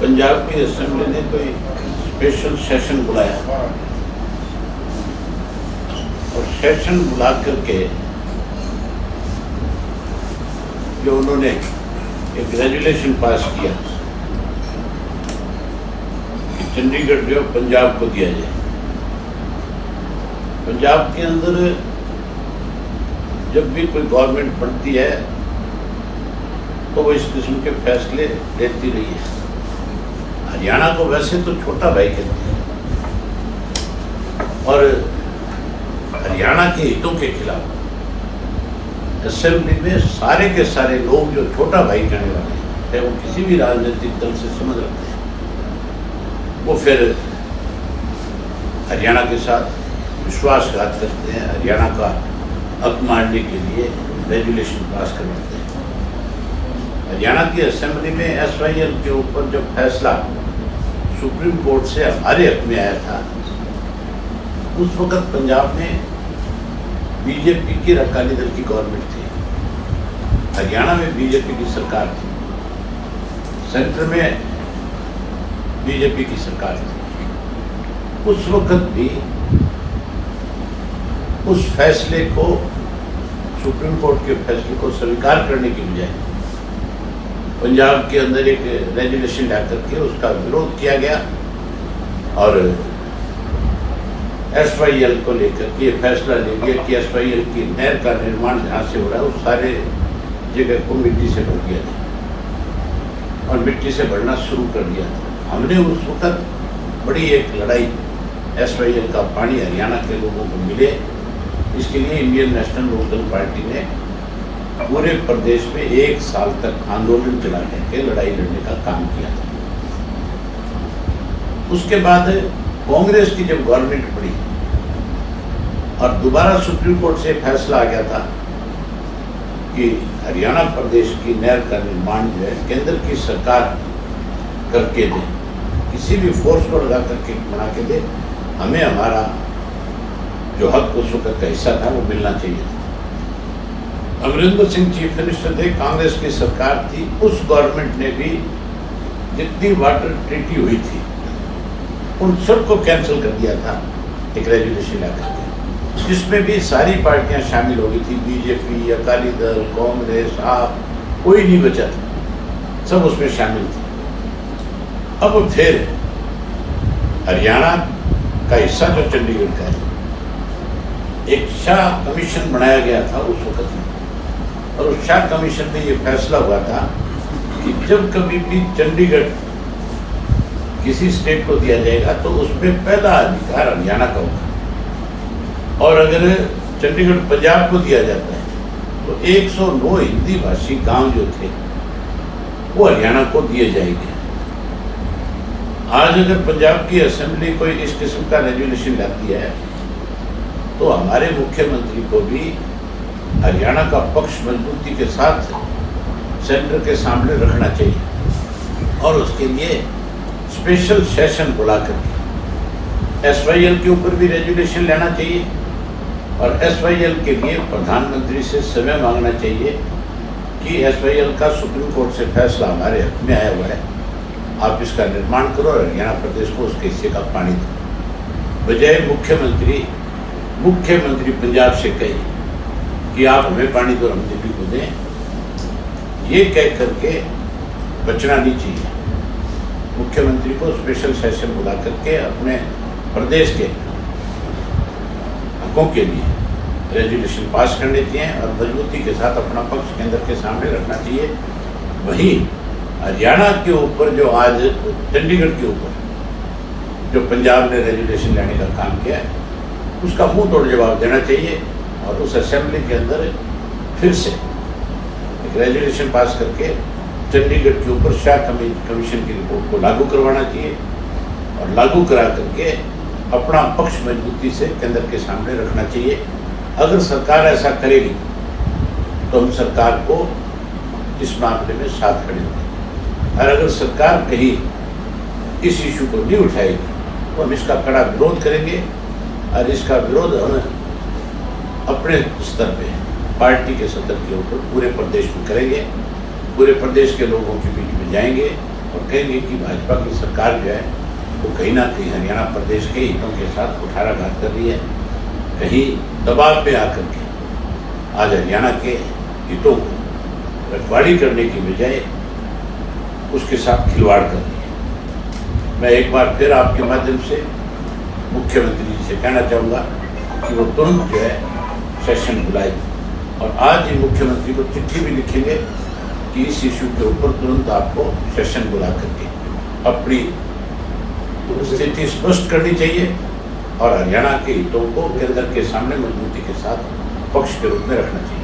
पंजाब की असेंबली ने कोई स्पेशल सेशन बुलाया और सेशन बुला करके जो उन्होंने एक रेजुलेशन पास किया कि चंडीगढ़ जो पंजाब को दिया जाए। पंजाब के अंदर जब भी कोई गवर्नमेंट बनती है तो वो इस किस्म के फैसले लेती रही है। हरियाणा को वैसे तो छोटा भाई कहते हैं और हरियाणा के हितों के खिलाफ असेंबली में सारे के सारे लोग जो छोटा भाई कहने वाले हैं, चाहे वो किसी भी राजनीतिक दल से समझ रखते हैं, वो फिर हरियाणा के साथ विश्वासघात करते हैं, हरियाणा का हक मारने के लिए रेजुलेशन पास करवाते हैं। हरियाणा की असेंबली में SYL के ऊपर जो फैसला सुप्रीम कोर्ट से हमारे हक में आया था, उस वक्त पंजाब में बीजेपी की अकाली दल की गवर्नमेंट थी, हरियाणा में बीजेपी की सरकार थी, सेंटर में बीजेपी की सरकार थी। उस वक्त भी उस फैसले को, सुप्रीम कोर्ट के फैसले को स्वीकार करने की बजाय पंजाब के अंदर एक रेजुलेशन ला करके उसका विरोध किया गया और SYL को लेकर के फैसला ले लिया कि SYL की नहर का निर्माण जहाँ से हो रहा है उस सारे जगह को मिट्टी से भर दिया जाए और मिट्टी से भरना शुरू कर दिया। हमने उस वक्त बड़ी एक लड़ाई, SYL का पानी हरियाणा के लोगों को मिले, इसके लिए इंडियन नेशनल लोकदल पार्टी ने पूरे प्रदेश में 1 साल तक आंदोलन चला करके लड़ाई लड़ने का काम किया था। उसके बाद कांग्रेस की जब गवर्नमेंट बनी और दोबारा सुप्रीम कोर्ट से फैसला आ गया था कि हरियाणा प्रदेश की नहर का निर्माण जो है केंद्र की सरकार करके दे, किसी भी फोर्स को लगा करके बना के दे, हमें हमारा जो हक उस वक्त का हिस्सा था वो मिलना चाहिए था। अमरिंदर सिंह चीफ मिनिस्टर थे, कांग्रेस की सरकार थी, उस गवर्नमेंट ने भी जितनी वाटर ट्रीटी हुई थी उन सबको कैंसिल कर दिया था एक रेजुलेशन ला करके, जिसमें भी सारी पार्टियां शामिल हो गई थी, बीजेपी, अकाली दल, कांग्रेस, आप, कोई नहीं बचा था, सब उसमें शामिल थे। अब फिर हरियाणा का हिस्सा जो चंडीगढ़ का है, एक शाह कमीशन बनाया गया था उस वक्त में, और उस शाह कमीशन में ये फैसला हुआ था कि जब कभी भी चंडीगढ़ किसी स्टेट को दिया जाएगा तो उसमें पहला अधिकार हरियाणा का होगा, और अगर चंडीगढ़ पंजाब को दिया जाता है तो 109 हिंदी भाषी गांव जो थे वो हरियाणा को दिए जाएंगे। आज अगर पंजाब की असेंबली कोई इस किस्म का रेजुलेशन लाती है तो हमारे मुख्यमंत्री को भी हरियाणा का पक्ष मजबूती के साथ सेंटर के सामने रखना चाहिए और उसके लिए स्पेशल सेशन बुला करके SYL के ऊपर भी रेजुलेशन लेना चाहिए और SYL के लिए प्रधानमंत्री से समय मांगना चाहिए कि SYL का सुप्रीम कोर्ट से फैसला हमारे हक में आया हुआ है, आप इसका निर्माण करो और हरियाणा प्रदेश को उसके हिस्से का पानी दो। बजाय मुख्यमंत्री पंजाब से कहे कि आप हमें पानी दो, हम दिल्ली को दें, ये कह करके बचना नहीं चाहिए। मुख्यमंत्री को स्पेशल सेशन बुला करके अपने प्रदेश के हकों के लिए रेजुलेशन पास करने चाहिए और मजबूती के साथ अपना पक्ष केंद्र के सामने रखना चाहिए। वहीं हरियाणा के ऊपर जो आज चंडीगढ़ के ऊपर जो पंजाब ने रेजुलेशन लेने का काम किया है उसका मुंह तोड़ जवाब देना चाहिए और उस असेंबली के अंदर फिर से एक रेजुलेशन पास करके चंडीगढ़ के ऊपर शाह कमीशन की रिपोर्ट को लागू करवाना चाहिए और लागू करा करके अपना पक्ष मजबूती से केंद्र के सामने रखना चाहिए। अगर सरकार ऐसा करेगी तो हम सरकार को इस मामले में साथ खड़े होंगे और अगर सरकार कहीं इस इशू को नहीं उठाएगी तो हम इसका कड़ा विरोध करेंगे और इसका विरोध हम अपने स्तर पे पार्टी के सदर के ऊपर पूरे प्रदेश में करेंगे, पूरे प्रदेश के लोगों के बीच में जाएंगे और कहेंगे कि भाजपा की सरकार जो है वो कहीं ना कहीं हरियाणा प्रदेश के हितों के साथ कुठाराघात कर रही है, कहीं दबाव में आकर के आज हरियाणा के हितों को रखवाली करने की बजाय उसके साथ खिलवाड़ कर रही है। मैं एक बार फिर आपके माध्यम से मुख्यमंत्री जी से कहना चाहूँगा कि वो तुरंत जो है सेशन बुलाए, और आज ही मुख्यमंत्री को चिट्ठी भी लिखेंगे कि इस इशू के ऊपर तुरंत आपको सेशन बुला करके अपनी स्थिति स्पष्ट करनी चाहिए और हरियाणा के हितों को केंद्र के सामने मजबूती के साथ पक्ष के रूप में रखना चाहिए।